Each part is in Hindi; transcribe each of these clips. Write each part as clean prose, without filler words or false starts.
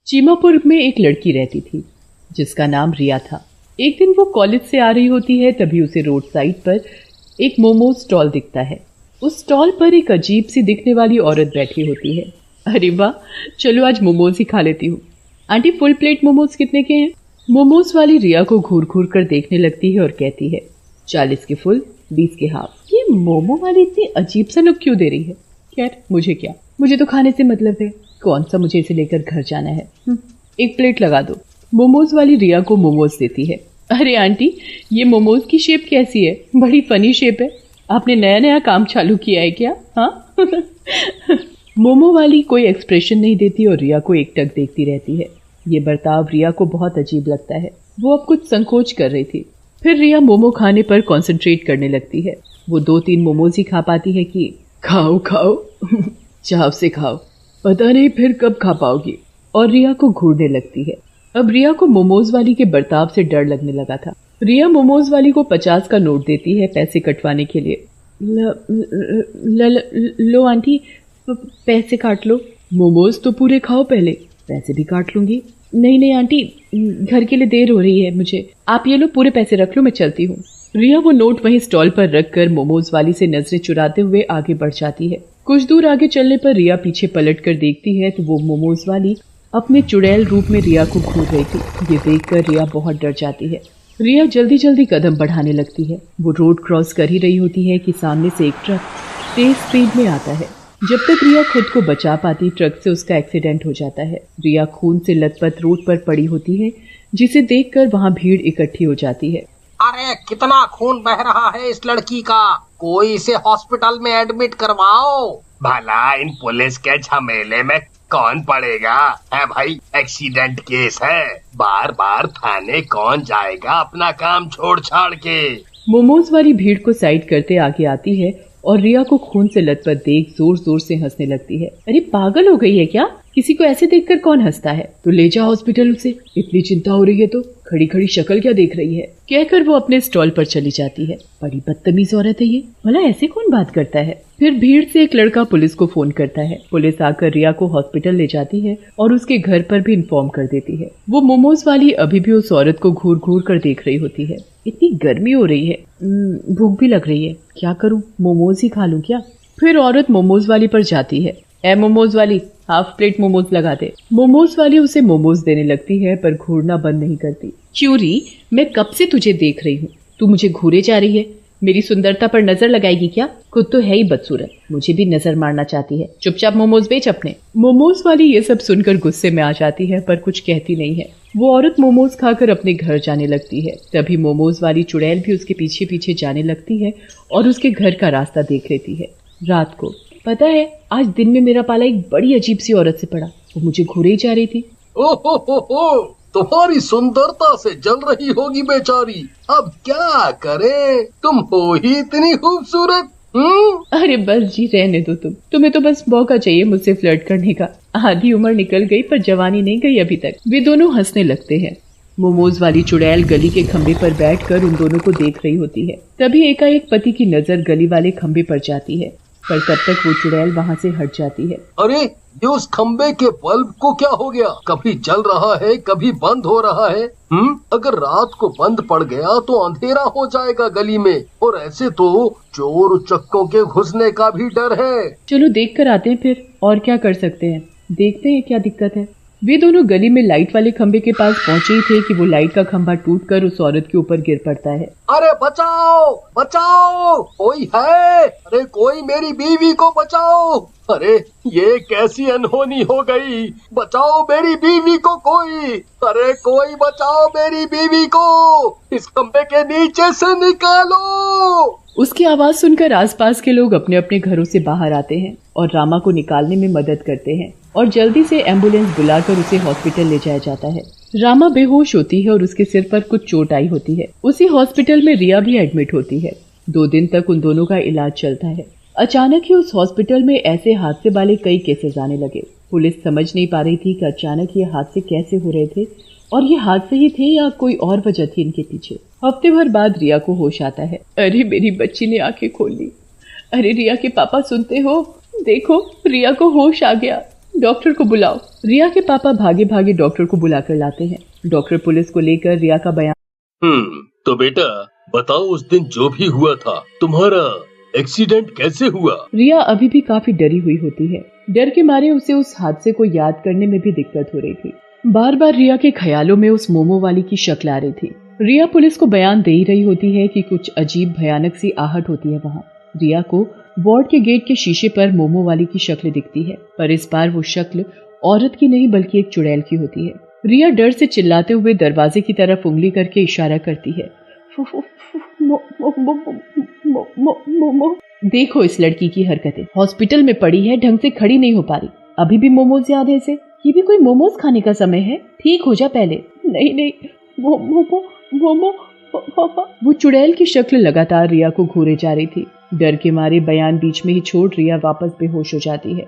चीमापुर में एक लड़की रहती थी जिसका नाम रिया था। एक दिन वो कॉलेज से आ रही होती है, तभी उसे रोड साइड पर एक मोमोज स्टॉल दिखता है। उस स्टॉल पर एक अजीब सी दिखने वाली औरत बैठी होती है। अरे वाह, चलो आज मोमोज ही खा लेती हूँ। आंटी, फुल प्लेट मोमोज कितने के हैं? मोमोज वाली रिया को घूर घूर कर देखने लगती है और कहती है 40 के फुल, 20 के हाफ। ये मोमो वाली इतनी अजीब सा लुक क्यों दे रही है? खैर, मुझे क्या, मुझे तो खाने से मतलब है। कौन सा मुझे इसे लेकर घर जाना है। एक प्लेट लगा दो। मोमोज वाली रिया को मोमोज देती है। अरे आंटी, ये मोमोज की शेप कैसी है? बड़ी फनी शेप है। आपने नया नया काम चालू किया है क्या? हाँ। मोमो वाली कोई एक्सप्रेशन नहीं देती और रिया को एकटक देखती रहती है। ये बर्ताव रिया को बहुत अजीब लगता है। वो अब कुछ संकोच कर रही थी। फिर रिया मोमो खाने पर कंसंट्रेट करने लगती है। वो 2-3 मोमोज ही खा पाती है कि खाओ खाओ, चाव से खाओ, पता नहीं फिर कब खा पाओगी। और रिया को घूरने लगती है। अब रिया को मोमोज वाली के बर्ताव से डर लगने लगा था। रिया मोमोज वाली को 50 का नोट देती है पैसे कटवाने के लिए। लो आंटी, पैसे काट लो। मोमोज तो पूरे खाओ पहले, पैसे भी काट लूंगी। नहीं आंटी, घर के लिए देर हो रही है मुझे। आप ये लो, पूरे पैसे रख लो, मैं चलती हूँ। रिया वो नोट वहीं स्टॉल पर रखकर मोमोज वाली से नजरें चुराते हुए आगे बढ़ जाती है। कुछ दूर आगे चलने पर रिया पीछे पलट कर देखती है तो वो मोमोज वाली अपने चुड़ैल रूप में रिया को घूर रही थी। ये देखकर रिया बहुत डर जाती है। रिया जल्दी जल्दी कदम बढ़ाने लगती है। वो रोड क्रॉस कर ही रही होती है कि सामने से एक ट्रक तेज स्पीड में आता है। जब तक रिया खुद को बचा पाती, ट्रक से उसका एक्सीडेंट हो जाता है। रिया खून से लथपथ रोड पर पड़ी होती है, जिसे देखकर वहाँ भीड़ इकट्ठी हो जाती है। अरे कितना खून बह रहा है इस लड़की का, कोई इसे हॉस्पिटल में एडमिट करवाओ। भला इन पुलिस के झमेले में कौन पड़ेगा है भाई? एक्सीडेंट केस है, बार बार थाने कौन जाएगा अपना काम छोड़ छाड़ के। मोमोज वाली भीड़ को साइड करते आगे आती है और रिया को खून से लथपथ देख जोर जोर से हंसने लगती है। अरे पागल हो गई है क्या? किसी को ऐसे देखकर कौन हंसता है? तो ले जा हॉस्पिटल उसे। इतनी चिंता हो रही है तो खड़ी खड़ी शक्ल क्या देख रही है? कहकर वो अपने स्टॉल पर चली जाती है। बड़ी बदतमीज औरत है ये, भला ऐसे कौन बात करता है? फिर भीड़ से एक लड़का पुलिस को फोन करता है। पुलिस आकर रिया को हॉस्पिटल ले जाती है और उसके घर पर भी इन्फॉर्म कर देती है। वो मोमोज वाली अभी भी उस औरत को घूर घूर कर देख रही होती है। इतनी गर्मी हो रही है, भूख भी लग रही है, क्या करूं, मोमोज ही खा लूं क्या? फिर औरत मोमोज वाली पर जाती है। ए मोमोज वाली, हाफ प्लेट मोमोज लगा दे। मोमोज वाली उसे मोमोज देने लगती है पर घूरना बंद नहीं करती। चूरी, मैं कब से तुझे देख रही हूँ, तू मुझे घूरे जा रही है। मेरी सुंदरता पर नजर लगाएगी क्या? खुद तो है ही बदसूरत, मुझे भी नजर मारना चाहती है। चुपचाप मोमोज बेच अपने। मोमोज वाली ये सब सुनकर गुस्से में आ जाती है पर कुछ कहती नहीं है। वो औरत मोमोज खाकर अपने घर जाने लगती है। तभी मोमोज वाली चुड़ैल भी उसके पीछे पीछे जाने लगती है और उसके घर का रास्ता देख लेती है। रात को, पता है, आज दिन में मेरा पाला एक बड़ी अजीब सी औरत से पड़ा। वो मुझे घूरे ही जा रही थी। ओहो, तुम्हारी सुंदरता से जल रही होगी बेचारी। अब क्या करे, तुम हो ही इतनी खूबसूरत। अरे बस जी, रहने दो तुम्हें तो बस मौका चाहिए मुझसे फ्लर्ट करने का। आधी उम्र निकल गई पर जवानी नहीं गई अभी तक। वे दोनों हंसने लगते हैं। मोमोज वाली चुड़ैल गली के खंबे पर बैठकर उन दोनों को देख रही होती है। तभी एकाएक पति की नजर गली वाले खंबे पर जाती है, पर तब तक वो चुड़ैल वहाँ से हट जाती है। अरे ये उस खंबे के बल्ब को क्या हो गया? कभी जल रहा है, कभी बंद हो रहा है। अगर रात को बंद पड़ गया तो अंधेरा हो जाएगा गली में, और ऐसे तो चोर उचक्कों के घुसने का भी डर है। चलो देख कर आते हैं फिर, और क्या कर सकते हैं, देखते हैं क्या दिक्कत है। वे दोनों गली में लाइट वाले खंबे के पास पहुंचे ही थे कि वो लाइट का खंभा टूटकर उस औरत के ऊपर गिर पड़ता है। अरे बचाओ बचाओ, कोई है? अरे कोई मेरी बीवी को बचाओ। अरे ये कैसी अनहोनी हो गई, बचाओ मेरी बीवी को कोई। अरे कोई बचाओ मेरी बीवी को, इस खंबे के नीचे से निकालो। उसकी आवाज सुनकर आसपास के लोग अपने अपने घरों से बाहर आते हैं और रामा को निकालने में मदद करते हैं और जल्दी से एम्बुलेंस बुलाकर उसे हॉस्पिटल ले जाया जाता है। रामा बेहोश होती है और उसके सिर पर कुछ चोट आई होती है। उसी हॉस्पिटल में रिया भी एडमिट होती है। 2 दिन तक उन दोनों का इलाज चलता है। अचानक ही उस हॉस्पिटल में ऐसे हादसे वाले कई केसेस आने लगे। पुलिस समझ नहीं पा रही थी कि अचानक ये हादसे कैसे हो रहे थे और ये हादसे ही थे या कोई और वजह थी इनके पीछे। हफ्ते भर बाद रिया को होश आता है। अरे मेरी बच्ची ने आंखें खोल ली। अरे रिया के पापा, सुनते हो? देखो, रिया को होश आ गया। डॉक्टर को बुलाओ। रिया के पापा भागे भागे डॉक्टर को बुलाकर लाते हैं। डॉक्टर पुलिस को लेकर रिया का बयान। तो बेटा बताओ, उस दिन जो भी हुआ था, तुम्हारा एक्सीडेंट कैसे हुआ? रिया अभी भी काफी डरी हुई होती है। डर के मारे उसे उस हादसे को याद करने में भी दिक्कत हो रही थी। बार बार रिया के ख्यालों में उस मोमो वाली की शक्ल आ रही थी। रिया पुलिस को बयान दे ही रही होती है कि कुछ अजीब भयानक सी आहट होती है वहाँ। रिया को वार्ड के गेट के शीशे पर मोमो वाली की शक्ल दिखती है, पर इस बार वो शक्ल औरत की नहीं बल्कि एक चुड़ैल की होती है। रिया डर से चिल्लाते हुए दरवाजे की तरफ उंगली करके इशारा करती है। देखो इस लड़की की हरकतें, हॉस्पिटल में पड़ी है, ढंग से खड़ी नहीं हो पा रही, अभी भी मोमोज याद है इसे। ये भी कोई मोमोज खाने का समय है, ठीक हो जा पहले। नहीं मोमो। वो चुड़ैल की शक्ल लगातार रिया को घूरे जा रही थी। डर के मारे बयान बीच में ही छोड़ रिया वापस बेहोश हो जाती है।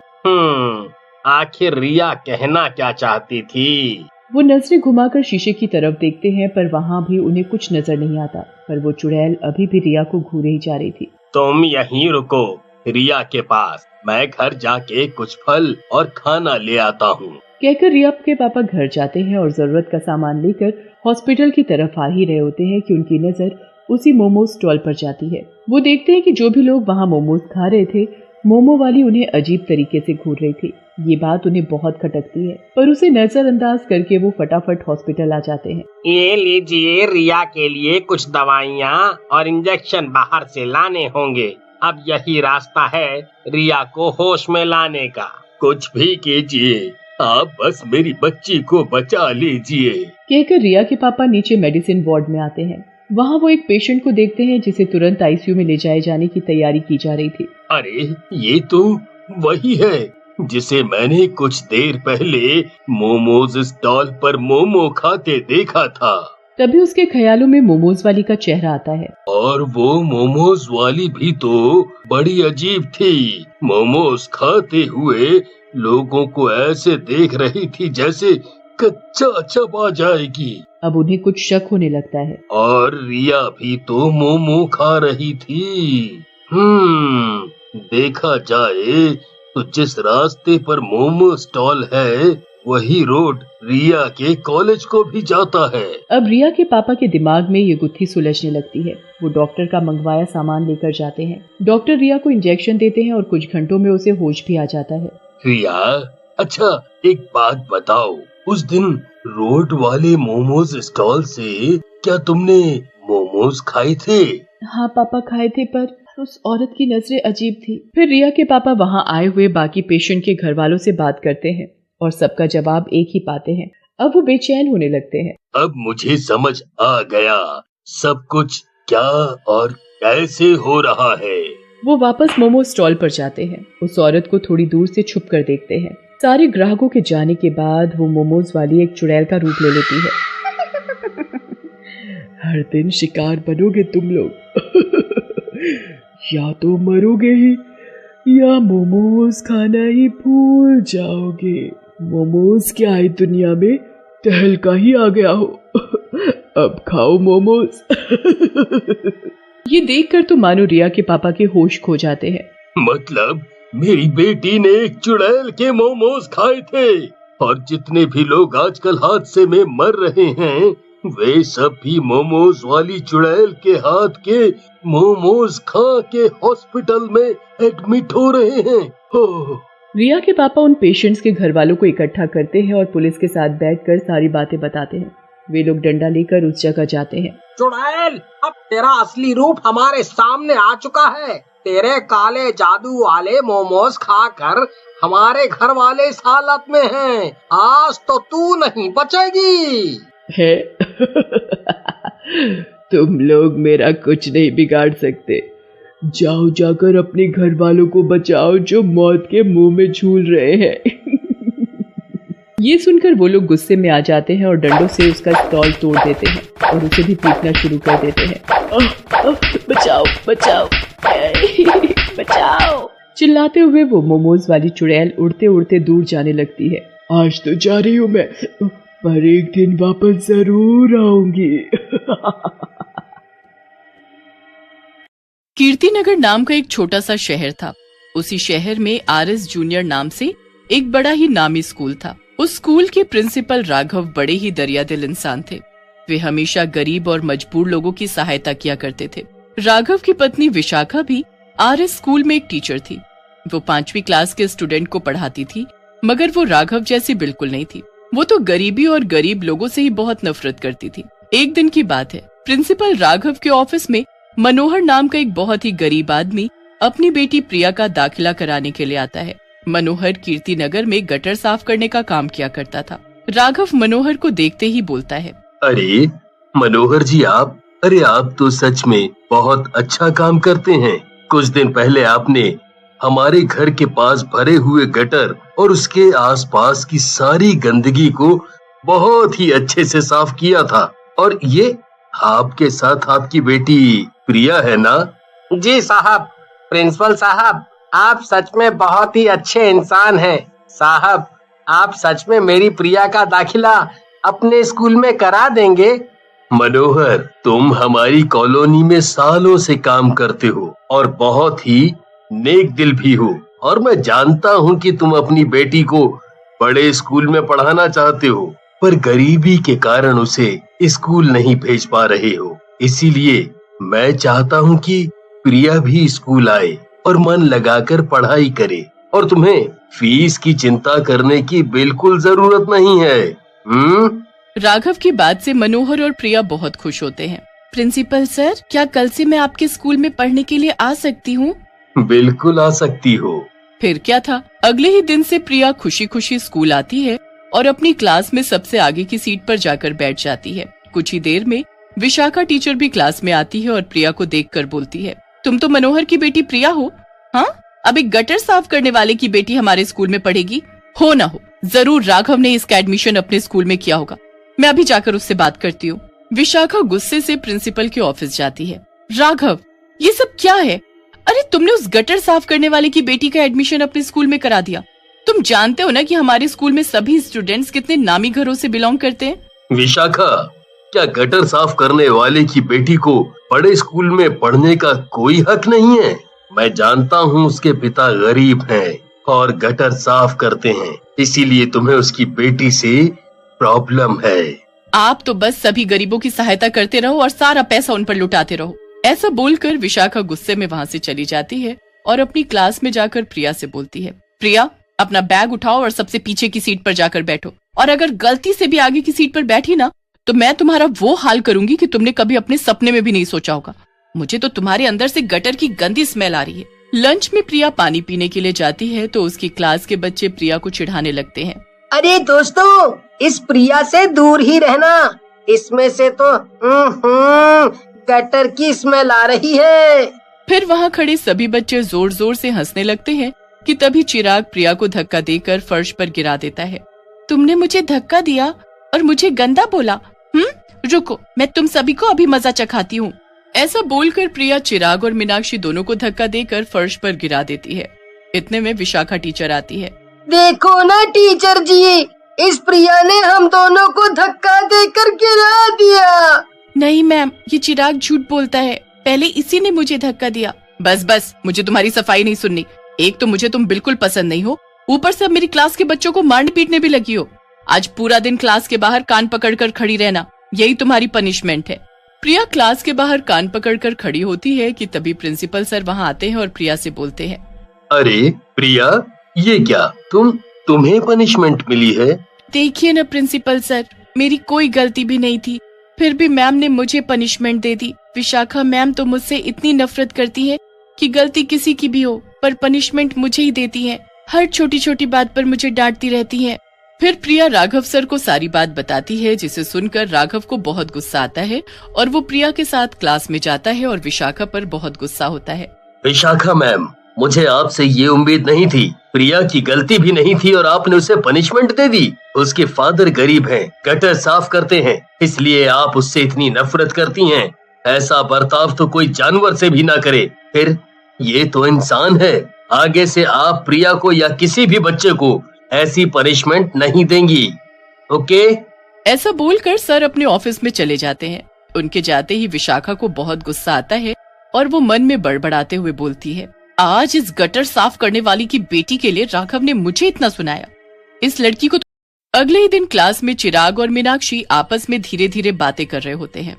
आखिर रिया कहना क्या चाहती थी? वो नजरें घुमाकर शीशे की तरफ देखते हैं, पर वहाँ भी उन्हें कुछ नजर नहीं आता। पर वो चुड़ैल अभी भी रिया को घूरे ही जा रही थी। तुम यहीं रुको रिया के पास, मैं घर जाके कुछ फल और खाना ले आता हूँ। कहकर रिया के पापा घर जाते हैं और जरूरत का सामान लेकर हॉस्पिटल की तरफ आ ही रहे होते हैं कि उनकी नजर उसी मोमोज स्टॉल पर जाती है। वो देखते हैं कि जो भी लोग वहाँ मोमोज खा रहे थे, मोमो वाली उन्हें अजीब तरीके से घूर रही थी। ये बात उन्हें बहुत खटकती है, पर उसे नजरअंदाज करके वो फटाफट हॉस्पिटल आ जाते हैं। ये लीजिए, रिया के लिए कुछ दवाइयाँ और इंजेक्शन बाहर से लाने होंगे। अब यही रास्ता है रिया को होश में लाने का। कुछ भी कीजिए, आप बस मेरी बच्ची को बचा लीजिए। कहकर रिया के पापा नीचे मेडिसिन वार्ड में आते हैं। वहाँ वो एक पेशेंट को देखते हैं जिसे तुरंत आईसीयू में ले जाए जाने की तैयारी की जा रही थी। अरे ये तो वही है जिसे मैंने कुछ देर पहले मोमोज स्टॉल पर मोमो खाते देखा था। तभी उसके ख्यालों में मोमोज वाली का चेहरा आता है। और वो मोमोज वाली भी तो बड़ी अजीब थी। मोमोज खाते हुए लोगों को ऐसे देख रही थी जैसे कच्चा चबा जाएगी। अब उन्हें कुछ शक होने लगता है। और रिया भी तो मोमो खा रही थी। देखा जाए तो जिस रास्ते पर मोमो स्टॉल है, वही रोड रिया के कॉलेज को भी जाता है। अब रिया के पापा के दिमाग में ये गुत्थी सुलझने लगती है। वो डॉक्टर का मंगवाया सामान लेकर जाते हैं। डॉक्टर रिया को इंजेक्शन देते हैं और कुछ घंटों में उसे होश भी आ जाता है। रिया, अच्छा एक बात बताओ, उस दिन रोड वाले मोमोज स्टॉल से क्या तुमने मोमोज खाए थे? हाँ पापा, खाए थे, पर उस औरत की नजरें अजीब थी। फिर रिया के पापा वहाँ आए हुए बाकी पेशेंट के घर वालों से बात करते हैं और सबका जवाब एक ही पाते हैं। अब वो बेचैन होने लगते हैं। अब मुझे समझ आ गया सब कुछ क्या और कैसे हो रहा है। वो वापस मोमो स्टॉल पर जाते हैं। उस औरत को थोड़ी दूर से छुप कर देखते हैं। सारे ग्राहकों के जाने के बाद वो मोमोज वाली एक चुड़ैल का रूप ले लेती है। हर दिन शिकार बनोगे तुम लोग। या तो मरोगे ही या मोमोज खाना ही भूल जाओगे। मोमोज क्या है दुनिया में, तहलका ही आ गया हो। अब खाओ मोमोज। ये देखकर तो मानो रिया के पापा के होश खो जाते हैं। मतलब मेरी बेटी ने एक चुड़ैल के मोमोज खाए थे, और जितने भी लोग आजकल हादसे में मर रहे हैं वे सब भी मोमोज वाली चुड़ैल के हाथ के मोमोज खा के हॉस्पिटल में एडमिट हो रहे हैं। रिया के पापा उन पेशेंट्स के घर वालों को इकट्ठा करते हैं और पुलिस के साथ बैठकर सारी बातें बताते हैं। वे लोग डंडा लेकर उस जगह जाते हैं। चुड़ैल, अब तेरा असली रूप हमारे सामने आ चुका है। तेरे काले जादू वाले मोमोज खाकर हमारे घर वाले इस हालत में हैं। आज तो तू नहीं बचेगी। है तुम लोग मेरा कुछ नहीं बिगाड़ सकते। जाओ जाकर अपने घर वालों को बचाओ जो मौत के मुंह में झूल रहे हैं। ये सुनकर वो लोग गुस्से में आ जाते हैं और डंडों से उसका स्टॉल तोड़ देते हैं और उसे भी पीटना शुरू कर देते हैं। बचाओ बचाओ बचाओ, चिल्लाते हुए वो मोमोज वाली चुड़ैल उड़ते उड़ते दूर जाने लगती है। आज तो जा रही हूँ मैं, पर एक दिन वापस जरूर आऊंगी। कीर्तिनगर नाम का एक छोटा सा शहर था। उसी शहर में आरएस जूनियर नाम से एक बड़ा ही नामी स्कूल था। उस स्कूल के प्रिंसिपल राघव बड़े ही दरियादिल इंसान थे। वे हमेशा गरीब और मजबूर लोगों की सहायता किया करते थे। राघव की पत्नी विशाखा भी आरएस स्कूल में एक टीचर थी। वो 5वीं क्लास के स्टूडेंट को पढ़ाती थी, मगर वो राघव जैसी बिल्कुल नहीं थी। वो तो गरीबी और गरीब लोगों से ही बहुत नफरत करती थी। एक दिन की बात है, प्रिंसिपल राघव के ऑफिस में मनोहर नाम का एक बहुत ही गरीब आदमी अपनी बेटी प्रिया का दाखिला कराने के लिए आता है। मनोहर कीर्ति नगर में गटर साफ करने का काम किया करता था। राघव मनोहर को देखते ही बोलता है, अरे मनोहर जी, आप तो सच में बहुत अच्छा काम करते हैं। कुछ दिन पहले आपने हमारे घर के पास भरे हुए गटर और उसके आसपास की सारी गंदगी को बहुत ही अच्छे से साफ किया था। और ये आपके साथ आपकी बेटी प्रिया है ना? जी साहब। प्रिंसिपल साहब, आप सच में बहुत ही अच्छे इंसान हैं। साहब, आप सच में मेरी प्रिया का दाखिला अपने स्कूल में करा देंगे? मनोहर, तुम हमारी कॉलोनी में सालों से काम करते हो और बहुत ही नेक दिल भी हो, और मैं जानता हूँ कि तुम अपनी बेटी को बड़े स्कूल में पढ़ाना चाहते हो, पर गरीबी के कारण उसे स्कूल नहीं भेज पा रहे हो। इसीलिए मैं चाहता हूँ कि प्रिया भी स्कूल आए और मन लगाकर पढ़ाई करे, और तुम्हें फीस की चिंता करने की बिल्कुल जरूरत नहीं है। राघव की बात से मनोहर और प्रिया बहुत खुश होते हैं। प्रिंसिपल सर, क्या कल से मैं आपके स्कूल में पढ़ने के लिए आ सकती हूँ? बिल्कुल आ सकती हो। फिर क्या था, अगले ही दिन से प्रिया खुशी खुशी स्कूल आती है और अपनी क्लास में सबसे आगे की सीट पर जाकर बैठ जाती है। कुछ ही देर में विशाखा टीचर भी क्लास में आती है और प्रिया को देखकर बोलती है, तुम तो मनोहर की बेटी प्रिया हो? हाँ, अब एक गटर साफ करने वाले की बेटी हमारे स्कूल में पढ़ेगी? हो ना हो, जरूर राघव ने इसका एडमिशन अपने स्कूल में किया होगा। मैं अभी जाकर उससे बात करती हूँ। विशाखा गुस्से से प्रिंसिपल के ऑफिस जाती है। राघव, ये सब क्या है? अरे तुमने उस गटर साफ करने वाले की बेटी का एडमिशन अपने स्कूल में करा दिया। तुम जानते हो ना कि हमारे स्कूल में सभी स्टूडेंट्स कितने नामी घरों से बिलोंग करते हैं। विशाखा, क्या गटर साफ करने वाले की बेटी को बड़े स्कूल में पढ़ने का कोई हक नहीं है? मैं जानता हूँ उसके पिता गरीब हैं और गटर साफ करते हैं, इसीलिए तुम्हें उसकी बेटी से प्रॉब्लम है। आप तो बस सभी गरीबों की सहायता करते रहो और सारा पैसा उन पर लुटाते रहो। ऐसा बोलकर विशाखा गुस्से में वहाँ से चली जाती है और अपनी क्लास में जाकर प्रिया से बोलती है, प्रिया, अपना बैग उठाओ और सबसे पीछे की सीट पर जाकर बैठो, और अगर गलती से भी आगे की सीट पर बैठी ना तो मैं तुम्हारा वो हाल करूंगी कि तुमने कभी अपने सपने में भी नहीं सोचा होगा। मुझे तो तुम्हारे अंदर से गटर की गंदी स्मेल आ रही है। लंच में प्रिया पानी पीने के लिए जाती है तो उसकी क्लास के बच्चे प्रिया को चिढ़ाने लगते हैं। अरे दोस्तों, इस प्रिया से दूर ही रहना, इसमें से तो गटर की स्मेल आ रही है। फिर वहाँ खड़े सभी बच्चे जोर जोर से हंसने लगते हैं कि तभी चिराग प्रिया को धक्का देकर फर्श पर गिरा देता है। तुमने मुझे धक्का दिया और मुझे गंदा बोला? रुको, मैं तुम सभी को अभी मजा चखाती हूँ। ऐसा बोलकर प्रिया चिराग और मीनाक्षी दोनों को धक्का देकर फर्श पर गिरा देती है। इतने में विशाखा टीचर आती है। देखो ना टीचर जी, इस प्रिया ने हम दोनों को धक्का देकर गिरा दिया। नहीं मैम, ये चिराग झूठ बोलता है, पहले इसी ने मुझे धक्का दिया। बस बस, मुझे तुम्हारी सफाई नहीं सुननी। एक तो मुझे तुम बिल्कुल पसंद नहीं हो, ऊपर से अब मेरी क्लास के बच्चों को मारने पीटने भी लगी हो। आज पूरा दिन क्लास के बाहर कान पकड़कर खड़ी रहना, यही तुम्हारी पनिशमेंट है। प्रिया क्लास के बाहर कान पकड़कर खड़ी होती है कि तभी प्रिंसिपल सर वहाँ आते हैं और प्रिया से बोलते हैं, अरे प्रिया, ये क्या, तुम्हें पनिशमेंट मिली है? देखिए ना प्रिंसिपल सर, मेरी कोई गलती भी नहीं थी, फिर भी मैम ने मुझे पनिशमेंट दे दी। विशाखा मैम तो मुझसे इतनी नफरत करती है कि गलती किसी की भी हो पर पनिशमेंट मुझे ही देती है। हर छोटी छोटी बात पर मुझे डांटती रहती है। फिर प्रिया राघव सर को सारी बात बताती है, जिसे सुनकर राघव को बहुत गुस्सा आता है और वो प्रिया के साथ क्लास में जाता है और विशाखा पर बहुत गुस्सा होता है। विशाखा मैम, मुझे आपसे ये उम्मीद नहीं थी। प्रिया की गलती भी नहीं थी और आपने उसे पनिशमेंट दे दी। उसके फादर गरीब हैं, गटर साफ करते हैं, इसलिए आप उससे इतनी नफरत करती हैं। ऐसा बर्ताव तो कोई जानवर से भी ना करे। फिर ये तो इंसान है। आगे से आप प्रिया को या किसी भी बच्चे को ऐसी पनिशमेंट नहीं देंगी, ओके? ऐसा बोलकर सर अपने ऑफिस में चले जाते हैं। उनके जाते ही विशाखा को बहुत गुस्सा आता है और वो मन में बड़बड़ाते हुए बोलती है, आज इस गटर साफ करने वाली की बेटी के लिए राघव ने मुझे इतना सुनाया। इस लड़की को तो। अगले ही दिन क्लास में चिराग और मीनाक्षी आपस में धीरे धीरे बातें कर रहे होते हैं।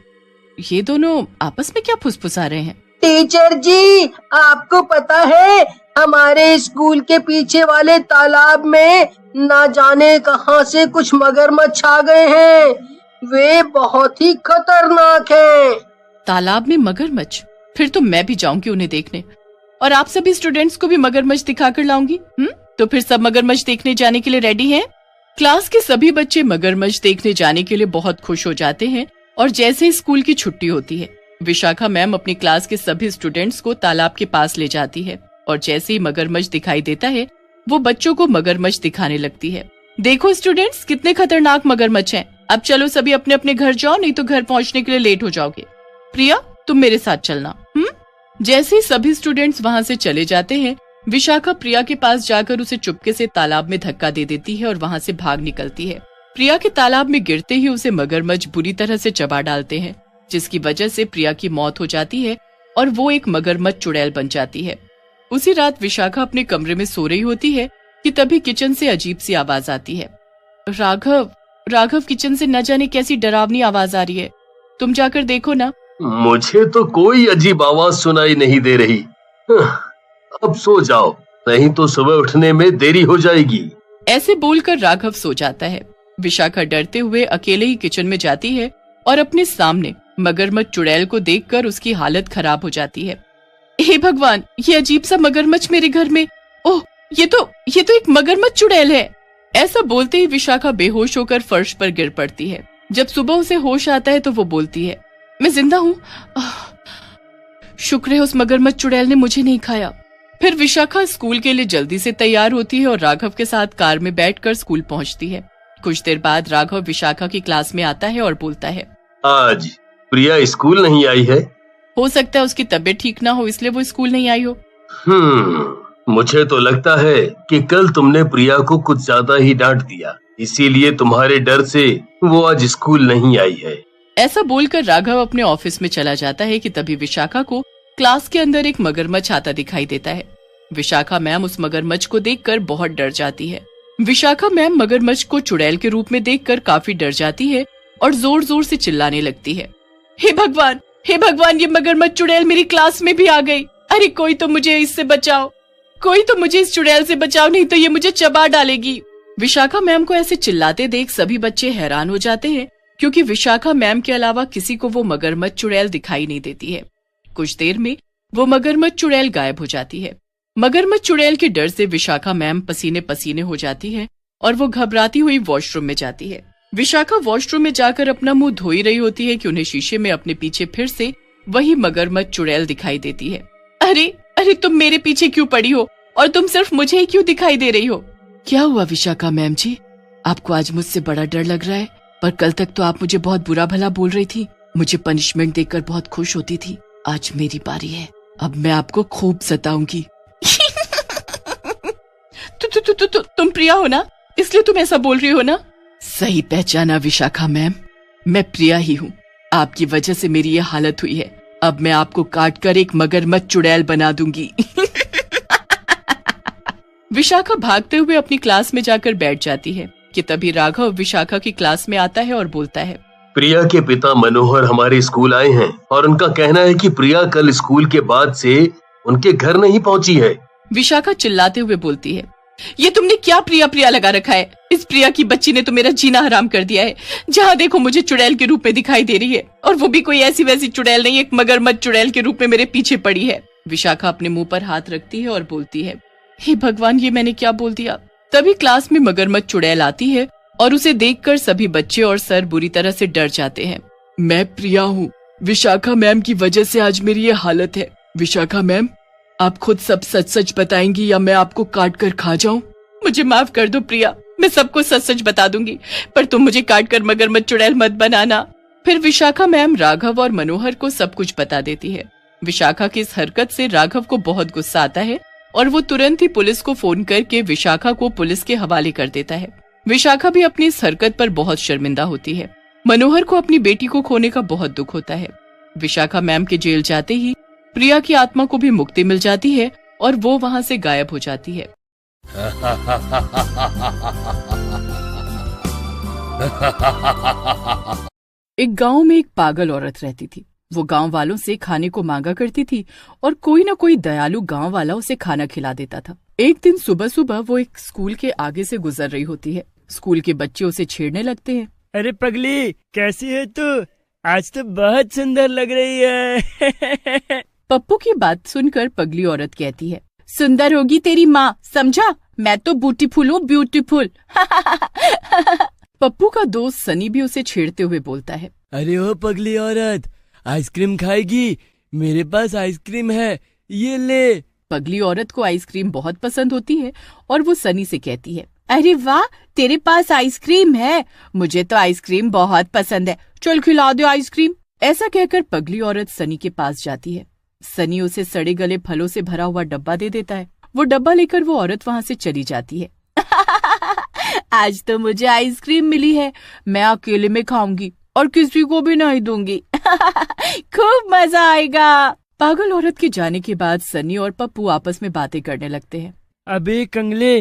ये दोनों आपस में क्या फुसफुसा रहे हैं? टीचर जी, आपको पता है हमारे स्कूल के पीछे वाले तालाब में ना जाने कहां से कुछ मगरमच्छ आ गए हैं। वे बहुत ही खतरनाक हैं। तालाब में मगरमच्छ? फिर तो मैं भी जाऊंगी उन्हें देखने, और आप सभी स्टूडेंट्स को भी मगरमच्छ दिखाकर लाऊंगी। तो फिर सब मगरमच्छ देखने जाने के लिए रेडी हैं? क्लास के सभी बच्चे मगरमच्छ देखने जाने के लिए बहुत खुश हो जाते हैं और जैसे ही स्कूल की छुट्टी होती है, विशाखा मैम अपनी क्लास के सभी स्टूडेंट्स को तालाब के पास ले जाती है और जैसे ही मगरमच्छ दिखाई देता है वो बच्चों को मगरमच्छ दिखाने लगती है। देखो स्टूडेंट्स, कितने खतरनाक मगरमच्छ हैं। अब चलो सभी अपने अपने घर जाओ, नहीं तो घर पहुंचने के लिए लेट हो जाओगे। प्रिया, तुम मेरे साथ चलना। जैसे ही सभी स्टूडेंट्स वहां से चले जाते हैं, विशाखा प्रिया के पास जाकर उसे चुपके से तालाब में धक्का दे देती है और वहां से भाग निकलती है। प्रिया के तालाब में गिरते ही उसे मगरमच्छ बुरी तरह से चबा डालते हैं, जिसकी वजह से प्रिया की मौत हो जाती है और वो एक मगरमच्छ चुड़ैल बन जाती है। उसी रात विशाखा अपने कमरे में सो रही होती है कि तभी किचन से अजीब सी आवाज आती है। राघव, किचन से न जाने कैसी डरावनी आवाज आ रही है, तुम जाकर देखो ना। मुझे तो कोई अजीब आवाज सुनाई नहीं दे रही। अब सो जाओ, नहीं तो सुबह उठने में देरी हो जाएगी। ऐसे बोलकर राघव सो जाता है। विशाखा डरते हुए अकेले ही किचन में जाती है और अपने सामने मगरमच्छ चुड़ैल को देखकर उसकी हालत खराब हो जाती है। हे भगवान, ये अजीब सा मगरमच्छ मेरे घर में। ओह, ये तो एक मगरमच्छ चुड़ैल है। ऐसा बोलते ही विशाखा बेहोश होकर फर्श पर गिर पड़ती है। जब सुबह उसे होश आता है तो वो बोलती है, मैं जिंदा हूँ। शुक्र है उस मगरमच्छ चुड़ैल ने मुझे नहीं खाया। फिर विशाखा स्कूल के लिए जल्दी से तैयार होती है और राघव के साथ कार में बैठकर स्कूल पहुंचती है। कुछ देर बाद राघव विशाखा की क्लास में आता है और बोलता है, आज प्रिया स्कूल नहीं आई है? हो सकता है उसकी तबीयत ठीक ना हो, इसलिए वो स्कूल नहीं आई हो। मुझे तो लगता है कि कल तुमने प्रिया को कुछ ज्यादा ही डांट दिया, इसीलिए तुम्हारे डर से वो आज स्कूल नहीं आई है। ऐसा बोलकर राघव अपने ऑफिस में चला जाता है कि तभी विशाखा को क्लास के अंदर एक मगरमच्छ आता दिखाई देता है। विशाखा मैम उस मगरमच्छ को देखकर बहुत डर जाती है। विशाखा मैम मगरमच्छ को चुड़ैल के रूप में देखकर काफी डर जाती है और जोर जोर से चिल्लाने लगती है, हे भगवान, ये मगरमच्छ चुड़ैल मेरी क्लास में भी आ गई। अरे कोई तो मुझे इससे बचाओ, कोई तो मुझे इस चुड़ैल से बचाओ, नहीं तो ये मुझे चबा डालेगी। विशाखा मैम को ऐसे चिल्लाते देख सभी बच्चे हैरान हो जाते हैं, क्योंकि विशाखा मैम के अलावा किसी को वो मगरमच्छ चुड़ैल दिखाई नहीं देती है। कुछ देर में वो मगरमच्छ चुड़ैल गायब हो जाती है। मगरमच्छ चुड़ैल के डर से विशाखा मैम पसीने पसीने हो जाती है और वो घबराती हुई वॉशरूम में जाती है। विशाखा वॉशरूम में जाकर अपना मुंह धो ही रही होती है कि उन्हें शीशे में अपने पीछे फिर से वही मगरमच्छ चुड़ैल दिखाई देती है। अरे तुम मेरे पीछे क्यों पड़ी हो और तुम सिर्फ मुझे ही क्यों दिखाई दे रही हो? क्या हुआ विशाखा मैम जी, आपको आज मुझसे बड़ा डर लग रहा है? पर कल तक तो आप मुझे बहुत बुरा भला बोल रही थी, मुझे पनिशमेंट देकर बहुत खुश होती थी। आज मेरी बारी है, अब मैं आपको खूब सताऊंगी। तुम प्रिया हो ना, इसलिए तुम ऐसा बोल रही हो ना? सही पहचाना विशाखा मैम, मैं प्रिया ही हूँ। आपकी वजह से मेरी ये हालत हुई है। अब मैं आपको काट कर एक मगरमच्छ चुड़ैल बना दूंगी। विशाखा भागते हुए अपनी क्लास में जाकर बैठ जाती है कि तभी राघव विशाखा की क्लास में आता है और बोलता है, प्रिया के पिता मनोहर हमारे स्कूल आए हैं और उनका कहना है कि प्रिया कल स्कूल के बाद से उनके घर नहीं पहुंची है। विशाखा चिल्लाते हुए बोलती है, ये तुमने क्या प्रिया लगा रखा है? इस प्रिया की बच्ची ने तो मेरा जीना हराम कर दिया है। जहाँ देखो मुझे चुड़ैल के रूप में दिखाई दे रही है, और वो भी कोई ऐसी वैसी चुड़ैल नहीं, एक मगरमच्छ चुड़ैल के रूप में मेरे पीछे पड़ी है। विशाखा अपने मुंह पर हाथ रखती है और बोलती है, हे भगवान, ये मैंने क्या बोल दिया? तभी क्लास में मगरमच्छ चुड़ैल आती है और उसे देखकर सभी बच्चे और सर बुरी तरह से डर जाते हैं। मैं प्रिया हूँ, विशाखा मैम की वजह से आज मेरी ये हालत है। विशाखा मैम, आप खुद सब सच सच बताएंगी या मैं आपको काट कर खा जाऊं? मुझे माफ कर दो प्रिया, मैं सबको सच सच बता दूंगी, पर तुम मुझे काट कर मगरमच्छ चुड़ैल मत बनाना। फिर विशाखा मैम राघव और मनोहर को सब कुछ बता देती है। विशाखा की इस हरकत से राघव को बहुत गुस्सा आता है और वो तुरंत ही पुलिस को फोन करके विशाखा को पुलिस के हवाले कर देता है। विशाखा भी अपनी इस हरकत पर बहुत शर्मिंदा होती है। मनोहर को अपनी बेटी को खोने का बहुत दुख होता है। विशाखा मैम के जेल जाते ही प्रिया की आत्मा को भी मुक्ति मिल जाती है और वो वहाँ से गायब हो जाती है। एक गांव में एक पागल औरत रहती थी। वो गांव वालों से खाने को मांगा करती थी और कोई न कोई दयालु गांव वाला उसे खाना खिला देता था। एक दिन सुबह सुबह वो एक स्कूल के आगे से गुजर रही होती है। स्कूल के बच्चे उसे छेड़ने लगते हैं। अरे पगली, कैसी है तू? आज तो बहुत सुंदर लग रही है। पप्पू की बात सुनकर पगली औरत कहती है, सुंदर होगी तेरी माँ, समझा? मैं तो ब्यूटीफुल हूँ, ब्यूटीफुल। पप्पू का दोस्त सनी भी उसे छेड़ते हुए बोलता है, अरे ओ पगली औरत, आइसक्रीम खाएगी? मेरे पास आइसक्रीम है, ये ले। पगली औरत को आइसक्रीम बहुत पसंद होती है और वो सनी से कहती है, अरे वाह, तेरे पास आइसक्रीम है, मुझे तो आइसक्रीम बहुत पसंद है, चल खिला दो आइसक्रीम। ऐसा कहकर पगली औरत सनी के पास जाती है। सनी उसे सड़े गले फलों से भरा हुआ डब्बा दे देता है। वो डब्बा लेकर वो औरत वहाँ से चली जाती है। आज तो मुझे आइसक्रीम मिली है, मैं अकेले में खाऊंगी और किसी को भी नहीं दूंगी। खूब मजा आएगा। पागल औरत के जाने के बाद सनी और पप्पू आपस में बातें करने लगते हैं। अबे कंगले,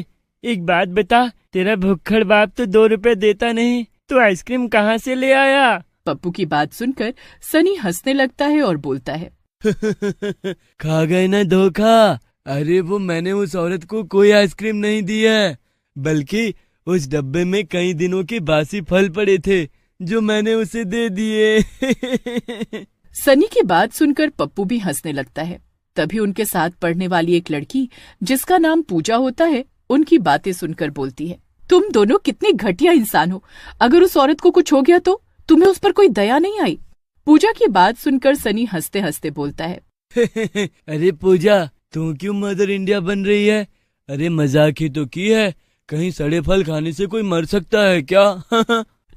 एक बात बता, तेरा भुक्खड़ बाप तो 2 रुपए देता नहीं, तो आइसक्रीम कहाँ से ले आया? पप्पू की बात सुनकर सनी हंसने लगता है और बोलता है, खा गए ना धोखा। अरे वो मैंने उस औरत को कोई आइसक्रीम नहीं दी है, बल्कि उस डब्बे में कई दिनों के बासी फल पड़े थे जो मैंने उसे दे दिए। सनी की बात सुनकर पप्पू भी हंसने लगता है। तभी उनके साथ पढ़ने वाली एक लड़की, जिसका नाम पूजा होता है, उनकी बातें सुनकर बोलती है, तुम दोनों कितने घटिया इंसान हो। अगर उस औरत को कुछ हो गया तो तुम्हें उस पर कोई दया नहीं आई। पूजा की बात सुनकर सनी हंसते हंसते बोलता है, अरे पूजा, तू क्यों मदर इंडिया बन रही है? अरे मजाक ही तो की है, कहीं सड़े फल खाने से कोई मर सकता है क्या?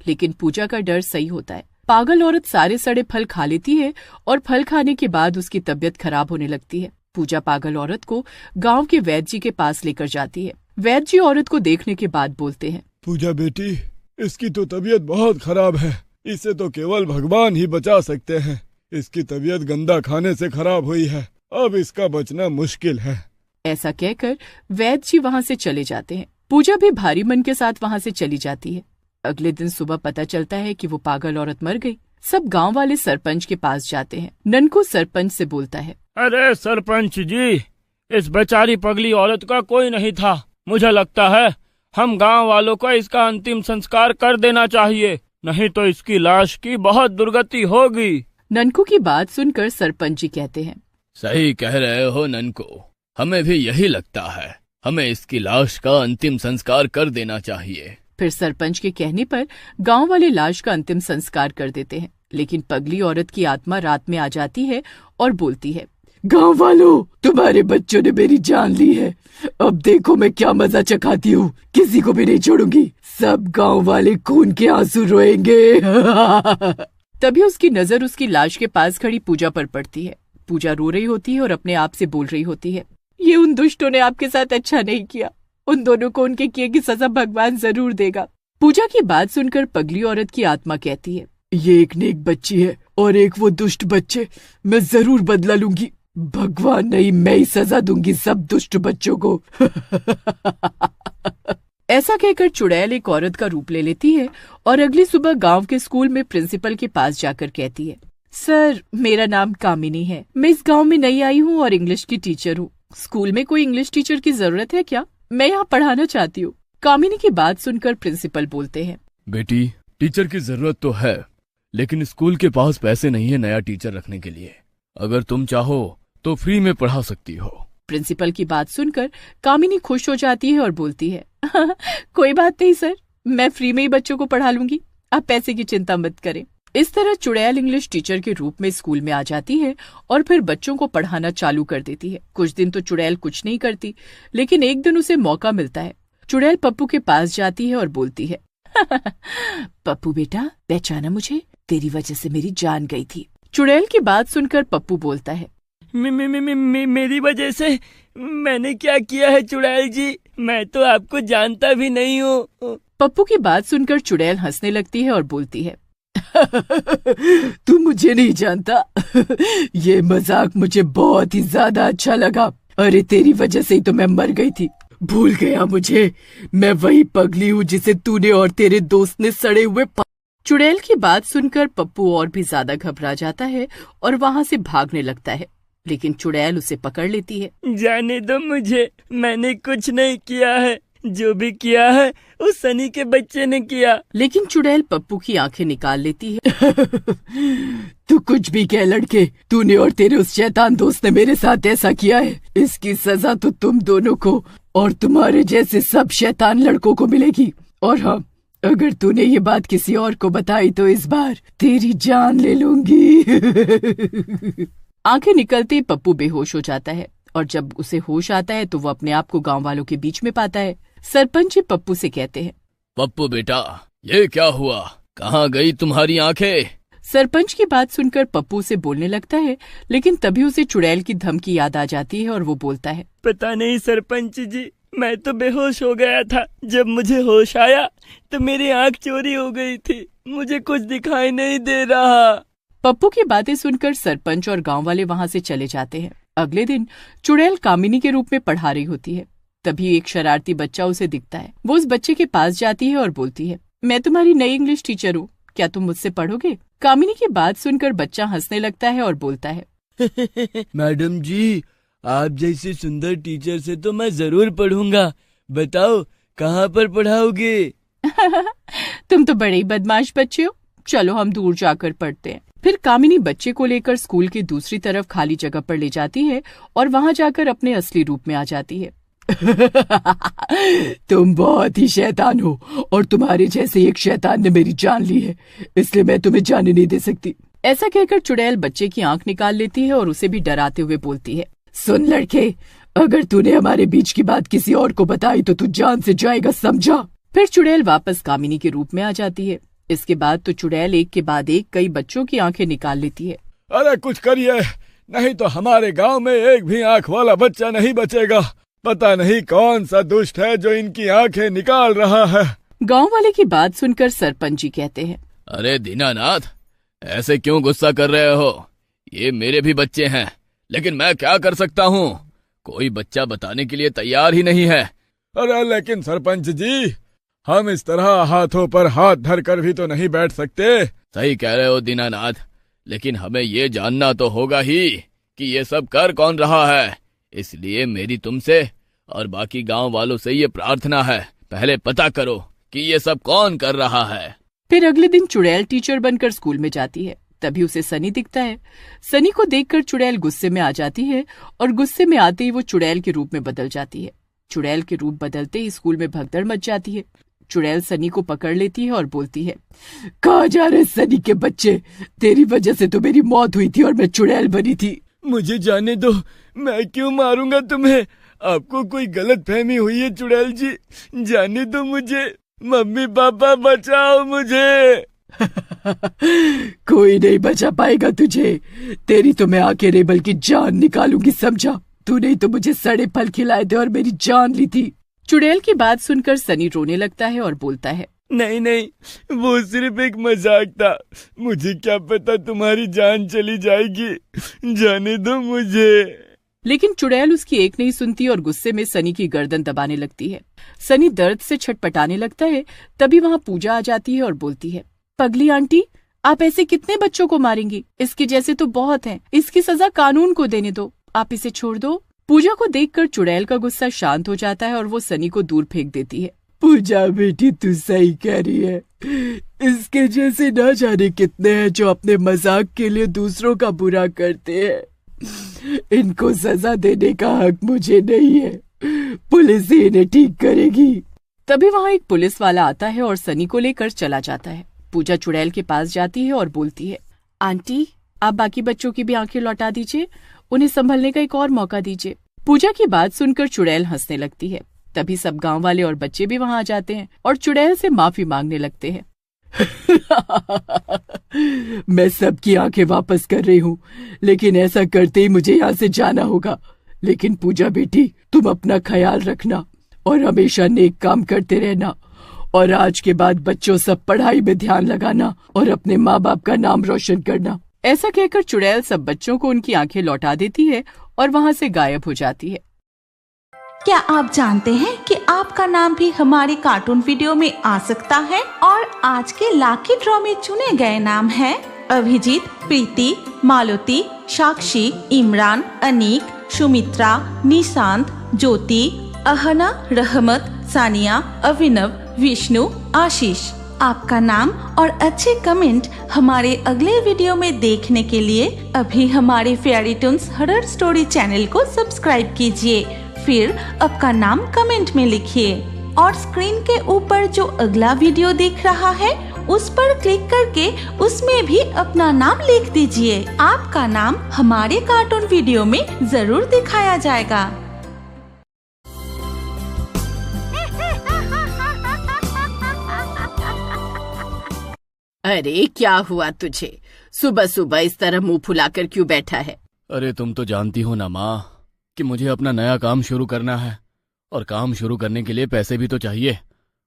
लेकिन पूजा का डर सही होता है। पागल औरत सारे सड़े फल खा लेती है और फल खाने के बाद उसकी तबीयत खराब होने लगती है। पूजा पागल औरत को गांव के वैद्य जी के पास लेकर जाती है। वैद्य जी औरत को देखने के बाद बोलते हैं, पूजा बेटी, इसकी तो तबीयत बहुत खराब है, इसे तो केवल भगवान ही बचा सकते हैं। इसकी तबीयत गंदा खाने से खराब हुई है, अब इसका बचना मुश्किल है। ऐसा कहकर वैद्य जी वहाँ से चले जाते हैं। पूजा भी भारी मन के साथ वहाँ से चली जाती है। अगले दिन सुबह पता चलता है कि वो पागल औरत मर गई। सब गांव वाले सरपंच के पास जाते हैं। ननकू सरपंच से बोलता है, अरे सरपंच जी, इस बेचारी पगली औरत का कोई नहीं था। मुझे लगता है हम गांव वालों को इसका अंतिम संस्कार कर देना चाहिए, नहीं तो इसकी लाश की बहुत दुर्गति होगी। ननकू की बात सुनकर सरपंच जी कहते हैं, सही कह रहे हो ननकू, हमें भी यही लगता है, हमें इसकी लाश का अंतिम संस्कार कर देना चाहिए। फिर सरपंच के कहने पर गांव वाले लाश का अंतिम संस्कार कर देते हैं। लेकिन पगली औरत की आत्मा रात में आ जाती है और बोलती है, गांव वालों, तुम्हारे बच्चों ने मेरी जान ली है, अब देखो मैं क्या मजा चखाती हूँ, किसी को भी नहीं छोड़ूंगी, सब गांव वाले खून के आंसू रोएंगे। तभी उसकी नजर उसकी लाश के पास खड़ी पूजा पर पड़ती है। पूजा रो रही होती है और अपने आप से बोल रही होती है, ये उन दुष्टों ने आपके साथ अच्छा नहीं किया, उन दोनों को उनके किए की सजा भगवान जरूर देगा। पूजा की बात सुनकर पगली औरत की आत्मा कहती है, ये एक नेक बच्ची है और एक वो दुष्ट बच्चे, मैं जरूर बदला लूंगी, भगवान नहीं मैं ही सजा दूंगी सब दुष्ट बच्चों को। ऐसा कहकर चुड़ैल एक औरत का रूप ले लेती है और अगली सुबह गांव के स्कूल में प्रिंसिपल के पास जाकर कहती है, सर मेरा नाम कामिनी है, मैं इस गांव में नई आई हूँ और इंग्लिश की टीचर हूँ। स्कूल में कोई इंग्लिश टीचर की जरूरत है क्या? मैं यहाँ पढ़ाना चाहती हूँ। कामिनी की बात सुनकर प्रिंसिपल बोलते हैं, बेटी, टीचर की जरूरत तो है, लेकिन स्कूल के पास पैसे नहीं है नया टीचर रखने के लिए। अगर तुम चाहो तो फ्री में पढ़ा सकती हो। प्रिंसिपल की बात सुनकर कामिनी खुश हो जाती है और बोलती है, कोई बात नहीं सर, मैं फ्री में ही बच्चों को पढ़ा लूंगी, आप पैसे की चिंता मत करें। इस तरह चुड़ैल इंग्लिश टीचर के रूप में स्कूल में आ जाती है और फिर बच्चों को पढ़ाना चालू कर देती है। कुछ दिन तो चुड़ैल कुछ नहीं करती, लेकिन एक दिन उसे मौका मिलता है। चुड़ैल पप्पू के पास जाती है और बोलती है, पप्पू बेटा, पहचाना मुझे? तेरी वजह से मेरी जान गई थी। चुड़ैल की बात सुनकर पप्पू बोलता है, मेरी वजह से? मैंने क्या किया है चुड़ैल जी? मैं तो आपको जानता भी नहीं हूँ। पप्पू की बात सुनकर चुड़ैल हंसने लगती है और बोलती है, तू मुझे नहीं जानता। ये मजाक मुझे बहुत ही ज्यादा अच्छा लगा। अरे तेरी वजह से ही तो मैं मर गई थी। भूल गया मुझे, मैं वही पगली हूँ जिसे तूने और तेरे दोस्त ने सड़े हुए चुड़ैल की बात सुनकर पप्पू और भी ज्यादा घबरा जाता है और वहाँ से भागने लगता है, लेकिन चुड़ैल उसे पकड़ लेती है। जाने दो मुझे, मैंने कुछ नहीं किया है, जो भी किया है उस सनी के बच्चे ने किया। लेकिन चुड़ैल पप्पू की आंखें निकाल लेती है। तू कुछ भी कह लड़के, तूने और तेरे उस शैतान दोस्त ने मेरे साथ ऐसा किया है। इसकी सजा तो तुम दोनों को और तुम्हारे जैसे सब शैतान लड़कों को मिलेगी। और हाँ, अगर तूने ये बात किसी और को बताई तो इस बार तेरी जान ले लूंगी। आंखें निकलते ही पप्पू बेहोश हो जाता है और जब उसे होश आता है तो वो अपने आप को गांव वालों के बीच में पाता है। सरपंच जी पप्पू से कहते हैं, पप्पू बेटा, ये क्या हुआ? कहाँ गई तुम्हारी आंखें? सरपंच की बात सुनकर पप्पू से बोलने लगता है, लेकिन तभी उसे चुड़ैल की धमकी याद आ जाती है और वो बोलता है, पता नहीं सरपंच जी, मैं तो बेहोश हो गया था। जब मुझे होश आया तो मेरी आंख चोरी हो गई थी, मुझे कुछ दिखाई नहीं दे रहा। पप्पू की बातें सुनकर सरपंच और गांव वाले वहां से चले जाते हैं। अगले दिन चुड़ैल कामिनी के रूप में पढ़ा रही होती है। तभी एक शरारती बच्चा उसे दिखता है। वो उस बच्चे के पास जाती है और बोलती है, मैं तुम्हारी नई इंग्लिश टीचर हूँ, क्या तुम मुझसे पढ़ोगे? कामिनी की बात सुनकर बच्चा हंसने लगता है और बोलता है, मैडम जी, आप जैसी सुंदर टीचर से तो मैं जरूर पढ़ूंगा। बताओ कहाँ पर पढ़ाओगे? तुम तो बड़े ही बदमाश बच्चे हो, चलो हम दूर जाकर पढ़ते हैं। फिर कामिनी बच्चे को लेकर स्कूल की दूसरी तरफ खाली जगह पर ले जाती है और वहां जाकर अपने असली रूप में आ जाती है। तुम बहुत ही शैतान हो और तुम्हारे जैसे एक शैतान ने मेरी जान ली है, इसलिए मैं तुम्हें जाने नहीं दे सकती। ऐसा कहकर चुड़ैल बच्चे की आंख निकाल लेती है और उसे भी डराते हुए बोलती है, सुन लड़के, अगर तूने हमारे बीच की बात किसी और को बताई तो तू जान से जाएगा, समझा? फिर चुड़ैल वापस कामिनी के रूप में आ जाती है। इसके बाद तो चुड़ैल एक के बाद एक कई बच्चों की आंखें निकाल लेती है। अरे कुछ करिए, नहीं तो हमारे गांव में एक भी आंख वाला बच्चा नहीं बचेगा। पता नहीं कौन सा दुष्ट है जो इनकी आंखें निकाल रहा है। गांव वाले की बात सुनकर सरपंच जी कहते हैं, अरे दीनानाथ, ऐसे क्यों गुस्सा कर रहे हो? ये मेरे भी बच्चे हैं, लेकिन मैं क्या कर सकता हूँ? कोई बच्चा बताने के लिए तैयार ही नहीं है। अरे लेकिन सरपंच जी, हम इस तरह हाथों पर हाथ धर कर भी तो नहीं बैठ सकते। सही कह रहे हो दीनानाथ, लेकिन हमें ये जानना तो होगा ही कि ये सब कर कौन रहा है। इसलिए मेरी तुमसे और बाकी गांव वालों से ये प्रार्थना है, पहले पता करो कि ये सब कौन कर रहा है। फिर अगले दिन चुड़ैल टीचर बनकर स्कूल में जाती है। तभी उसे सनी दिखता है। सनी को देखकर चुड़ैल गुस्से में आ जाती है और गुस्से में आते ही वो चुड़ैल के रूप में बदल जाती है। चुड़ैल के रूप बदलते ही स्कूल में भगदड़ मच जाती है। चुड़ैल सनी को पकड़ लेती है और बोलती है, कहाँ जा रहे सनी के बच्चे? तेरी वजह से तो मेरी मौत हुई थी और मैं चुड़ैल बनी थी। मुझे जाने दो, मैं क्यों मारूंगा तुम्हें? आपको कोई गलत फहमी हुई है चुड़ैल जी, जाने दो मुझे। मम्मी पापा बचाओ मुझे। कोई नहीं बचा पाएगा तुझे, तेरी तो मैं आंखें नहीं बल्कि जान निकालूंगी, समझा? तूने ही तो मुझे सड़े फल खिलाए थे और मेरी जान ली थी। चुड़ैल की बात सुनकर सनी रोने लगता है और बोलता है, नहीं नहीं, वो सिर्फ एक मजाक था, मुझे क्या पता तुम्हारी जान चली जाएगी, जाने दो मुझे। लेकिन चुड़ैल उसकी एक नहीं सुनती और गुस्से में सनी की गर्दन दबाने लगती है। सनी दर्द से छटपटाने लगता है। तभी वहाँ पूजा आ जाती है और बोलती है, पगली आंटी, आप ऐसे कितने बच्चों को मारेंगी? इसके जैसे तो बहुत हैं, इसकी सजा कानून को देने दो, आप इसे छोड़ दो। पूजा को देखकर चुड़ैल का गुस्सा शांत हो जाता है और वो सनी को दूर फेंक देती है। पूजा बेटी, तू सही कह रही है, इसके जैसे न जाने कितने हैं जो अपने मजाक के लिए दूसरों का बुरा करते हैं। इनको सजा देने का हक मुझे नहीं है, पुलिस ही इन्हें ठीक करेगी। तभी वहाँ एक पुलिस वाला आता है और सनी को लेकर चला जाता है। पूजा चुड़ैल के पास जाती है और बोलती है, आंटी, आप बाकी बच्चों की भी आंखें लौटा दीजिए, उन्हें संभलने का एक और मौका दीजिए। पूजा की बात सुनकर चुड़ैल हंसने लगती है। तभी सब गांव वाले और बच्चे भी वहां आ जाते हैं और चुड़ैल से माफी मांगने लगते हैं। मैं सबकी आंखें वापस कर रही हूँ, लेकिन ऐसा करते ही मुझे यहाँ से जाना होगा। लेकिन पूजा बेटी, तुम अपना ख्याल रखना और हमेशा नेक काम करते रहना, और आज के बाद बच्चों सब पढ़ाई में ध्यान लगाना और अपने माँ बाप का नाम रोशन करना। ऐसा कहकर चुड़ैल सब बच्चों को उनकी आंखें लौटा देती है और वहाँ से गायब हो जाती है। क्या आप जानते हैं कि आपका नाम भी हमारे कार्टून वीडियो में आ सकता है? और आज के लाकी ड्रॉ में चुने गए नाम हैं अभिजीत, प्रीति, मालती, साक्षी, इमरान, अनीक, सुमित्रा, निशांत, ज्योति, अहना, रहमत, सानिया, अभिनव, विष्णु, आशीष। आपका नाम और अच्छे कमेंट हमारे अगले वीडियो में देखने के लिए अभी हमारे fairy Toons horror story channel को सब्सक्राइब कीजिए, फिर आपका नाम कमेंट में लिखिए और स्क्रीन के ऊपर जो अगला वीडियो दिख रहा है उस पर क्लिक करके उसमें भी अपना नाम लिख दीजिए। आपका नाम हमारे कार्टून वीडियो में जरूर दिखाया जाएगा। अरे क्या हुआ तुझे? सुबह सुबह इस तरह मुंह फुलाकर क्यों बैठा है? अरे तुम तो जानती हो ना माँ कि मुझे अपना नया काम शुरू करना है, और काम शुरू करने के लिए पैसे भी तो चाहिए,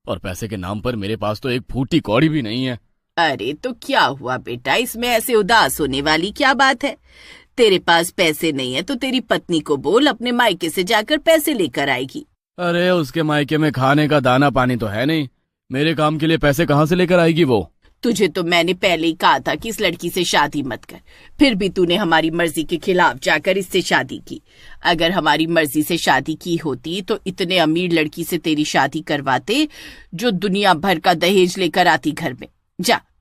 और पैसे के नाम पर मेरे पास तो एक फूटी कौड़ी भी नहीं है। अरे तो क्या हुआ बेटा, इसमें ऐसे उदास होने वाली क्या बात है? तेरे पास पैसे नहीं है तो तेरी पत्नी को बोल अपने मायके से जाकर पैसे लेकर आएगी। अरे उसके मायके में खाने का दाना पानी तो है नहीं, मेरे काम के लिए पैसे कहाँ से लेकर आएगी वो? तुझे तो मैंने पहले ही कहा था कि इस लड़की से शादी मत कर, फिर भी तूने हमारी मर्जी के खिलाफ जाकर इससे शादी की। अगर हमारी मर्जी से शादी की होती तो इतने अमीर लड़की से तेरी शादी करवाते जो दुनिया भर का दहेज लेकर आती घर में।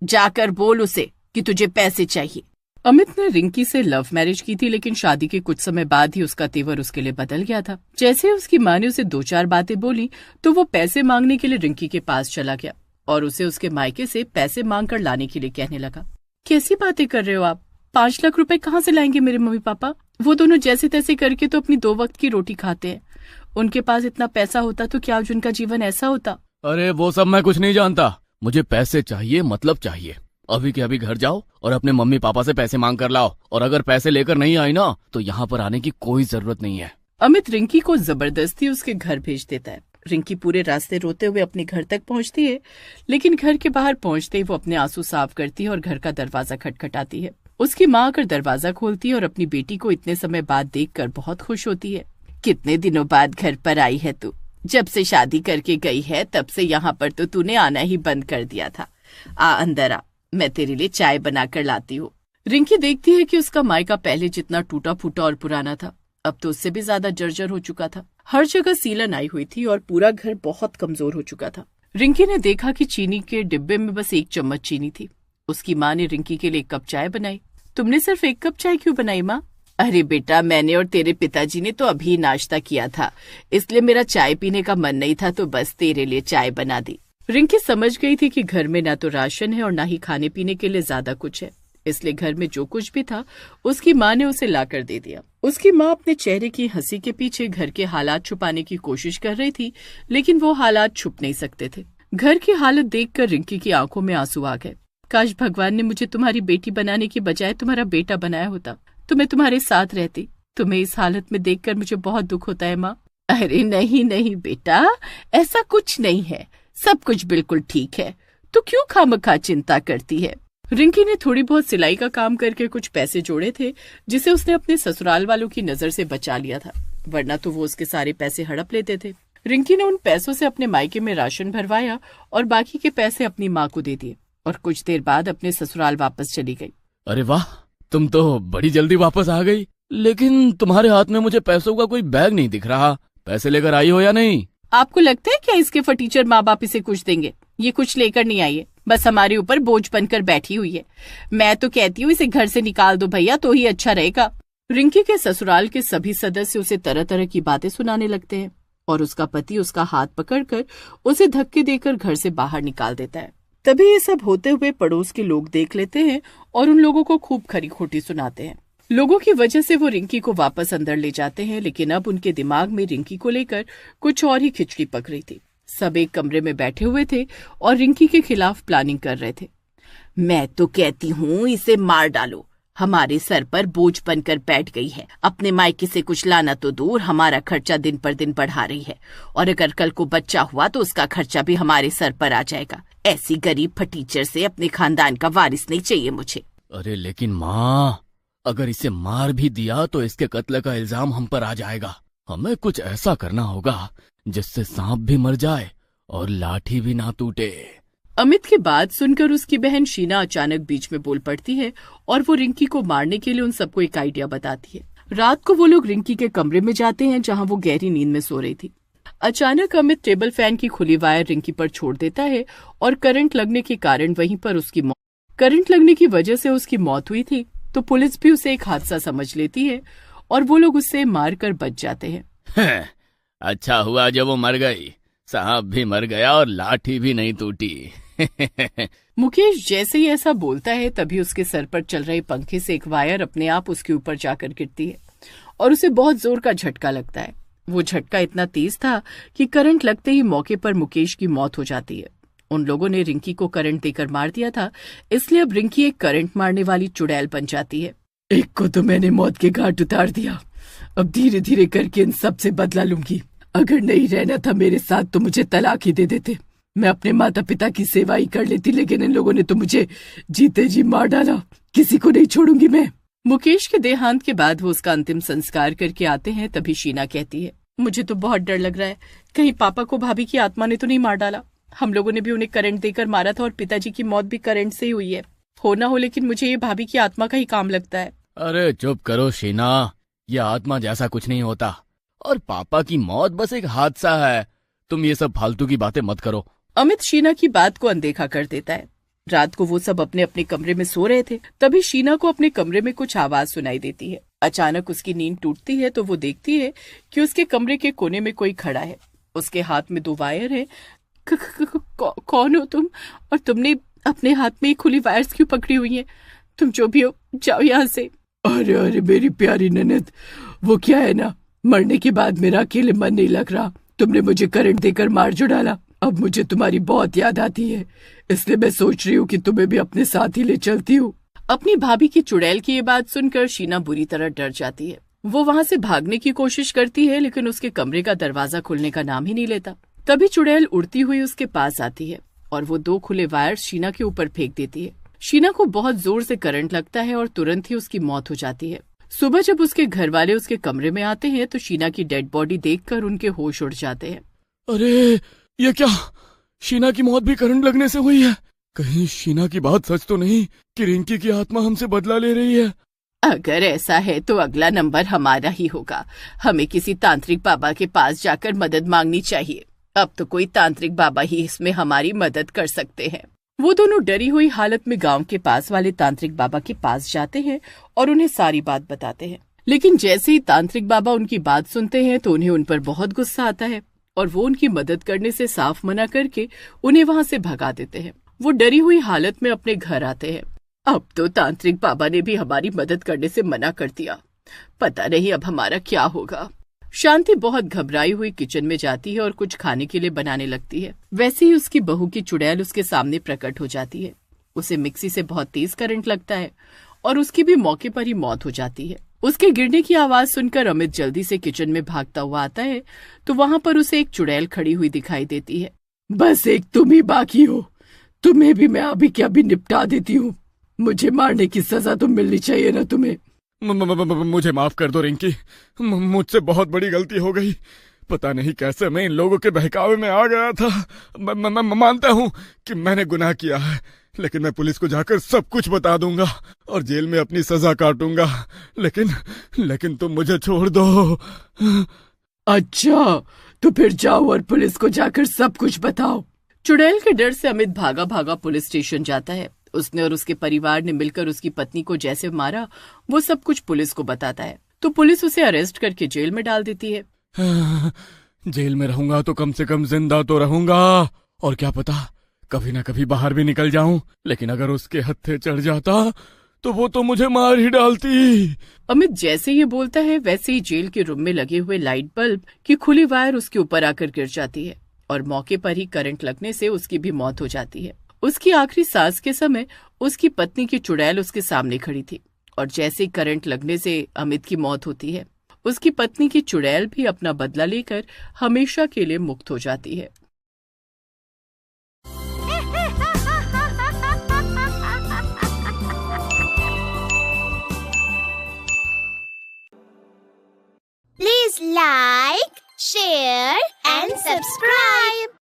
जाकर बोल उसे कि तुझे पैसे चाहिए। अमित ने रिंकी से लव मैरिज की थी, लेकिन शादी के कुछ समय बाद ही उसका तेवर उसके लिए बदल गया था। जैसे उसकी माँ ने उसे 2-4 बातें बोली तो वो पैसे मांगने के लिए रिंकी के पास चला गया और उसे उसके मायके से पैसे मांग कर लाने के लिए कहने लगा। कैसी बातें कर रहे हो आप? 5 लाख रुपए कहाँ से लाएंगे मेरे मम्मी पापा? वो दोनों जैसे तैसे करके तो अपनी 2 वक्त की रोटी खाते हैं। उनके पास इतना पैसा होता तो क्या आज उनका जीवन ऐसा होता? अरे वो सब मैं कुछ नहीं जानता, मुझे पैसे चाहिए, मतलब चाहिए। अभी के अभी घर जाओ और अपने मम्मी पापा से पैसे मांग कर लाओ, और अगर पैसे लेकर नहीं आई ना तो यहाँ पर आने की कोई जरूरत नहीं है। अमित रिंकी को जबरदस्ती उसके घर भेज देता है। रिंकी पूरे रास्ते रोते हुए अपने घर तक पहुंचती है, लेकिन घर के बाहर पहुंचते ही वो अपने आंसू साफ करती है और घर का दरवाजा खटखटाती है। उसकी माँ आकर दरवाजा खोलती है और अपनी बेटी को इतने समय बाद देखकर बहुत खुश होती है। कितने दिनों बाद घर पर आई है तू? जब से शादी करके गई है तब से यहाँ पर तो तूने आना ही बंद कर दिया था। आ अंदर आ, मैं तेरे लिए चाय बना कर लाती हूँ। रिंकी देखती है कि उसका मायका पहले जितना टूटा फूटा और पुराना था अब तो उससे भी ज्यादा जर्जर हो चुका था। हर जगह सीलन आई हुई थी और पूरा घर बहुत कमजोर हो चुका था। रिंकी ने देखा कि चीनी के डिब्बे में बस 1 चम्मच चीनी थी। उसकी माँ ने रिंकी के लिए 1 कप चाय बनाई। तुमने सिर्फ 1 कप चाय क्यों बनाई माँ? अरे बेटा, मैंने और तेरे पिताजी ने तो अभी नाश्ता किया था, इसलिए मेरा चाय पीने का मन नहीं था तो बस तेरे लिए चाय बना दी। रिंकी समझ गई थी कि घर में ना तो राशन है और ना ही खाने पीने के लिए ज्यादा कुछ है, इसलिए घर में जो कुछ भी था उसकी माँ ने उसे लाकर दे दिया। उसकी माँ अपने चेहरे की हंसी के पीछे घर के हालात छुपाने की कोशिश कर रही थी, लेकिन वो हालात छुप नहीं सकते थे। घर की हालत देखकर रिंकी की आंखों में आंसू आ गए। काश भगवान ने मुझे तुम्हारी बेटी बनाने की बजाय तुम्हारा बेटा बनाया होता, तो मैं तुम्हारे साथ रहती। तुम्हें इस हालत में देखकर मुझे बहुत दुख होता है माँ। अरे नहीं नहीं बेटा, ऐसा कुछ नहीं है, सब कुछ बिल्कुल ठीक है, तू क्यों खामखा चिंता करती है। रिंकी ने थोड़ी बहुत सिलाई का काम करके कुछ पैसे जोड़े थे, जिसे उसने अपने ससुराल वालों की नजर से बचा लिया था, वरना तो वो उसके सारे पैसे हड़प लेते थे। रिंकी ने उन पैसों से अपने मायके में राशन भरवाया और बाकी के पैसे अपनी माँ को दे दिए और कुछ देर बाद अपने ससुराल वापस चली गई। अरे वाह, तुम तो बड़ी जल्दी वापस आ गई, लेकिन तुम्हारे हाथ में मुझे पैसों का कोई बैग नहीं दिख रहा। पैसे लेकर आई हो या नहीं? आपको लगता है क्या इसके फटीचर माँ बाप इसे कुछ देंगे? ये कुछ लेकर नहीं आई है, बस हमारे ऊपर बोझ बनकर बैठी हुई है। मैं तो कहती हूँ इसे घर से निकाल दो भैया, तो ही अच्छा रहेगा। रिंकी के ससुराल के सभी सदस्य उसे तरह तरह की बातें सुनाने लगते हैं और उसका पति उसका हाथ पकड़कर उसे धक्के देकर घर से बाहर निकाल देता है। तभी ये सब होते हुए पड़ोस के लोग देख लेते हैं और उन लोगों को खूब खरी खोटी सुनाते हैं। लोगों की वजह से वो रिंकी को वापस अंदर ले जाते हैं, लेकिन अब उनके दिमाग में रिंकी को लेकर कुछ और ही खिचड़ी पक रही थी। सब एक कमरे में बैठे हुए थे और रिंकी के खिलाफ प्लानिंग कर रहे थे। मैं तो कहती हूँ इसे मार डालो, हमारे सर पर बोझ बनकर बैठ गई है। अपने मायके से कुछ लाना तो दूर, हमारा खर्चा दिन पर दिन बढ़ा रही है, और अगर कल को बच्चा हुआ तो उसका खर्चा भी हमारे सर पर आ जाएगा। ऐसी गरीब फटीचर से अपने खानदान का वारिस नहीं चाहिए मुझे। अरे लेकिन माँ, अगर इसे मार भी दिया तो इसके कत्ल का इल्जाम हम पर आ जाएगा। हमें कुछ ऐसा करना होगा जिससे सांप भी मर जाए और लाठी भी ना टूटे। अमित की बात सुनकर उसकी बहन शीना अचानक बीच में बोल पड़ती है और वो रिंकी को मारने के लिए उन सबको एक आइडिया बताती है। रात को वो लोग रिंकी के कमरे में जाते हैं जहाँ वो गहरी नींद में सो रही थी। अचानक अमित टेबल फैन की खुली वायर रिंकी पर छोड़ देता है और करंट लगने के कारण वहीं पर करंट लगने की वजह से उसकी मौत हुई थी। तो पुलिस भी उसे एक हादसा समझ लेती है और वो लोग उससे मार कर बच जाते हैं। अच्छा हुआ जब वो मर गई, सांप भी मर गया और लाठी भी नहीं टूटी। मुकेश जैसे ही ऐसा बोलता है तभी उसके सर पर चल रहे पंखे से एक वायर अपने आप उसके ऊपर जाकर गिरती है और उसे बहुत जोर का झटका लगता है। वो झटका इतना तेज था कि करंट लगते ही मौके पर मुकेश की मौत हो जाती है। उन लोगों ने रिंकी को करंट देकर मार दिया था, इसलिए अब रिंकी एक करंट मारने वाली चुड़ैल बन जाती है। एक को तो मैंने मौत के घाट उतार दिया, अब धीरे धीरे करके इन सब से बदला लूंगी। अगर नहीं रहना था मेरे साथ तो मुझे तलाक ही दे देते, मैं अपने माता पिता की सेवा ही कर लेती, लेकिन इन लोगों ने तो मुझे जीते जी मार डाला। किसी को नहीं छोड़ूंगी मैं। मुकेश के देहांत के बाद वो उसका अंतिम संस्कार करके आते हैं। तभी शीना कहती है, मुझे तो बहुत डर लग रहा है, कहीं पापा को भाभी की आत्मा ने तो नहीं मार डाला। हम लोगों ने भी उन्हें करंट देकर मारा था और पिताजी की मौत भी करंट से ही हुई है। हो ना हो, लेकिन मुझे ये भाभी की आत्मा का ही काम लगता है। अरे चुप करो शीना, ये आत्मा जैसा कुछ नहीं होता और पापा की मौत बस एक हादसा है। तुम ये सब फालतू की बातें मत करो। अमित शीना की बात को अनदेखा कर देता है। रात को वो सब अपने अपने कमरे में सो रहे थे, तभी शीना को अपने कमरे में कुछ आवाज सुनाई देती है। अचानक उसकी नींद टूटती है तो वो देखती है कि उसके कमरे के कोने में कोई खड़ा है। उसके हाथ में 2 वायर है। कौन हो तुम, और तुमने अपने हाथ में खुली वायर्स क्यों पकड़ी हुई है? तुम जो भी हो जाओ यहाँ से। अरे अरे मेरी प्यारी ननद, वो क्या है ना, मरने के बाद मेरा अकेले मन नहीं लग रहा। तुमने मुझे करंट देकर मार जो डाला, अब मुझे तुम्हारी बहुत याद आती है, इसलिए मैं सोच रही हूँ कि तुम्हें भी अपने साथ ही ले चलती हूँ। अपनी भाभी की चुड़ैल की ये बात सुनकर शीना बुरी तरह डर जाती है। वो वहाँ से भागने की कोशिश करती है, लेकिन उसके कमरे का दरवाजा खुलने का नाम ही नहीं लेता। तभी चुड़ैल उड़ती हुई उसके पास आती है और वो 2 खुले वायर शीना के ऊपर फेंक देती है। शीना को बहुत जोर से करंट लगता है और तुरंत ही उसकी मौत हो जाती है। सुबह जब उसके घर वाले उसके कमरे में आते हैं तो शीना की डेड बॉडी देखकर उनके होश उड़ जाते हैं। अरे ये क्या, शीना की मौत भी करंट लगने से हुई है? कहीं शीना की बात सच तो नहीं कि रिंकी की आत्मा हमसे बदला ले रही है? अगर ऐसा है तो अगला नंबर हमारा ही होगा। हमें किसी तांत्रिक बाबा के पास जाकर मदद मांगनी चाहिए। अब तो कोई तांत्रिक बाबा ही इसमें हमारी मदद कर सकते हैं। वो दोनों डरी हुई हालत में गांव के पास वाले तांत्रिक बाबा के पास जाते हैं और उन्हें सारी बात बताते हैं। लेकिन जैसे ही तांत्रिक बाबा उनकी बात सुनते हैं तो उन्हें उन पर बहुत गुस्सा आता है और वो उनकी मदद करने से साफ मना करके उन्हें वहाँ से भगा देते हैं। वो डरी हुई हालत में अपने घर आते हैं। अब तो तांत्रिक बाबा ने भी हमारी मदद करने से मना कर दिया, पता नहीं अब हमारा क्या होगा। शांति बहुत घबराई हुई किचन में जाती है और कुछ खाने के लिए बनाने लगती है। वैसे ही उसकी बहू की चुड़ैल उसके सामने प्रकट हो जाती है। उसे मिक्सी से बहुत तेज करंट लगता है और उसकी भी मौके पर ही मौत हो जाती है। उसके गिरने की आवाज सुनकर अमित जल्दी से किचन में भागता हुआ आता है तो वहाँ पर उसे एक चुड़ैल खड़ी हुई दिखाई देती है। बस एक तुम ही बाकी हो, तुम्हें भी मैं अभी के अभी निपटा देती हूँ। मुझे मारने की सजा तो मिलनी चाहिए ना तुम्हें। मुझे माफ कर दो रिंकी, मुझसे बहुत बड़ी गलती हो गई। पता नहीं कैसे मैं इन लोगों के बहकावे में आ गया था। मैं मानता हूँ कि मैंने गुनाह किया है, लेकिन मैं पुलिस को जाकर सब कुछ बता दूंगा और जेल में अपनी सजा काटूंगा। लेकिन तुम मुझे छोड़ दो। अच्छा, तो फिर जाओ और पुलिस को जाकर सब कुछ बताओ। चुड़ैल के डर से अमित भागा भागा पुलिस स्टेशन जाता है। उसने और उसके परिवार ने मिलकर उसकी पत्नी को जैसे मारा वो सब कुछ पुलिस को बताता है तो पुलिस उसे अरेस्ट करके जेल में डाल देती है। जेल में रहूंगा तो कम से कम जिंदा तो रहूंगा, और क्या पता कभी ना कभी बाहर भी निकल जाऊं। लेकिन अगर उसके हत्थे चढ़ जाता तो वो तो मुझे मार ही डालती। अमित जैसे ये बोलता है वैसे ही जेल के रूम में लगे हुए लाइट बल्ब की खुली वायर उसके ऊपर आकर गिर जाती है और मौके पर ही करंट लगने से उसकी भी मौत हो जाती है। उसकी आखिरी सांस के समय उसकी पत्नी की चुड़ैल उसके सामने खड़ी थी और जैसे करंट लगने से अमित की मौत होती है उसकी पत्नी की चुड़ैल भी अपना बदला लेकर हमेशा के लिए मुक्त हो जाती है। Please like, share and subscribe.